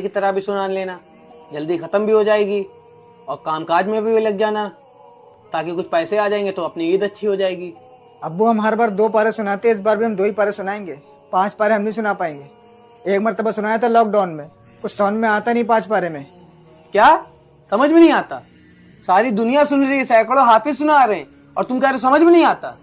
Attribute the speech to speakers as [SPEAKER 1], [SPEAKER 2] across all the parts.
[SPEAKER 1] की तरह भी सुना लेना, जल्दी खत्म भी हो जाएगी और कामकाज में भी लग जाना, ताकि कुछ पैसे आ जाएंगे तो अपनी ईद अच्छी हो जाएगी।
[SPEAKER 2] अब्बू हम हर बार 2 पारे सुनाते हैं, इस बार भी हम 2 ही पारे सुनाएंगे। 5 पारे हम नहीं सुना पाएंगे। एक मरतबा सुनाया था लॉकडाउन में, कुछ समझ में आता नहीं 5 पारे में।
[SPEAKER 1] क्या समझ में नहीं आता? सारी दुनिया सुन रही है, सैकड़ों हाफिज सुना रहे हैं और तुम कह रहे हो समझ में नहीं आता।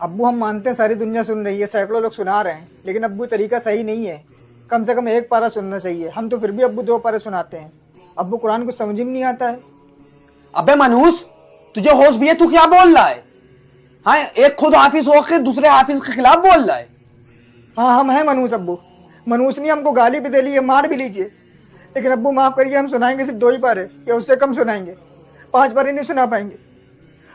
[SPEAKER 2] अब्बू हम मानते हैं सारी दुनिया सुन रही है, सैकड़ों लोग सुना रहे हैं, लेकिन अब्बू तरीका सही नहीं है। कम से कम 1 पारा सुनना चाहिए। हम तो फिर भी अब्बू 2 पारे सुनाते हैं। अब्बू कुरान कुछ समझ ही नहीं आता है।
[SPEAKER 1] अबे मनहूस, तुझे होश भी है? तू क्या बोल रहा है? हाँ, एक खुद हाफिज होकर दूसरे हाफिज के खिलाफ बोल रहा है।
[SPEAKER 2] हाँ हम हैं मनहूस अब्बू। मनहूस नहीं, हमको गाली भी दे लीजिए, मार भी लीजिए, लेकिन अब्बू माफ करिए, हम सुनाएंगे सिर्फ 2 ही पारे या उससे कम सुनाएंगे। 5 पारे नहीं सुना पाएंगे।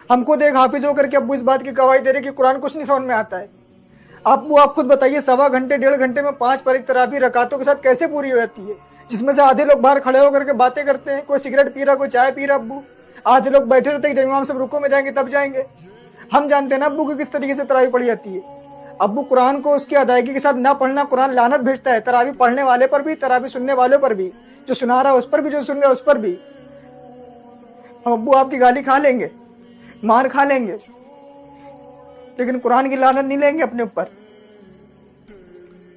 [SPEAKER 2] हम खुद एक हाफिज होकर के अब्बू इस बात की गवाही दे रहे कि कुरान कुछ नहीं समझ में आता है। अब्बू आप खुद बताइए, 1.25 घंटे 1.5 घंटे में 5 पारे की तरावी रकातों के साथ कैसे पूरी हो जाती है, जिसमें से आधे लोग बाहर खड़े होकर के बातें करते हैं, कोई सिगरेट पी रहा, कोई चाय पी रहा। अब्बू आधे लोग बैठे रहते हैं, जब इमाम सब रुको में जाएंगे तब जाएंगे। हम जानते हैं ना अब्बू की किस तरीके से तरावी पढ़ी जाती है। अब्बू कुरान को उसकी अदायगी के साथ ना पढ़ना, कुरान लानत भेजता है, तरावी पढ़ने वाले पर भी, तरावी सुनने वाले पर भी, जो सुना रहा है उस पर भी, जो सुन रहा है उस पर भी। हम अब्बू आपकी गाली खा लेंगे, मार खा लेंगे, लेकिन कुरान की लानत नहीं लेंगे अपने ऊपर।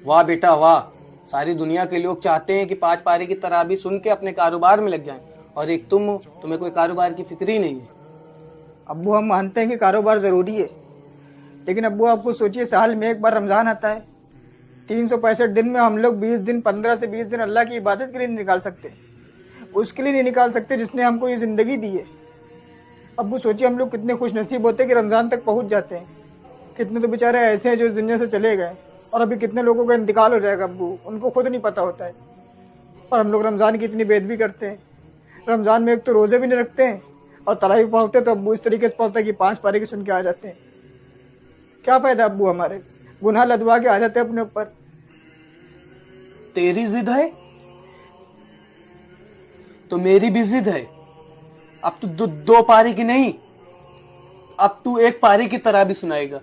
[SPEAKER 1] वाह बेटा वाह, सारी दुनिया के लोग चाहते हैं कि 5 पारे की तराबी सुन के अपने कारोबार में लग जाएं, और एक तुम हो, तुम्हें कोई कारोबार की फिक्र ही नहीं है।
[SPEAKER 2] अब्बू हम मानते हैं कि कारोबार जरूरी है, लेकिन अब्बू आपको सोचिए, साल में 1 बार रमजान आता है। 365 दिन में हम लोग 20 दिन, 15 से 20 दिन अल्लाह की इबादत के लिए नहीं निकाल सकते। उसके लिए नहीं निकाल सकते जिसने हमको ये जिंदगी दी है। अब्बू सोचिए, हम लोग कितने खुश नसीब होते हैं कि रमजान तक पहुंच जाते हैं। कितने तो बेचारे ऐसे हैं जो इस दुनिया से चले गए, और अभी कितने लोगों का इंतकाल हो जाएगा अब्बू, उनको खुद नहीं पता होता है। और हम लोग रमजान की इतनी बेदबी करते हैं। रमजान में एक तो रोजे भी नहीं रखते हैं, और तरावी पढ़ते तो अब्बू इस तरीके से पढ़ता है कि 5 पारे की सुन के आ जाते हैं। क्या फायदा अब्बू, हमारे गुनाह लदवा के आ जाते हैं अपने ऊपर।
[SPEAKER 1] तेरी जिद है तो मेरी भी जिद है। अब तू 2 पारी की नहीं, अब तू 1 पारी की तरह भी सुनाएगा।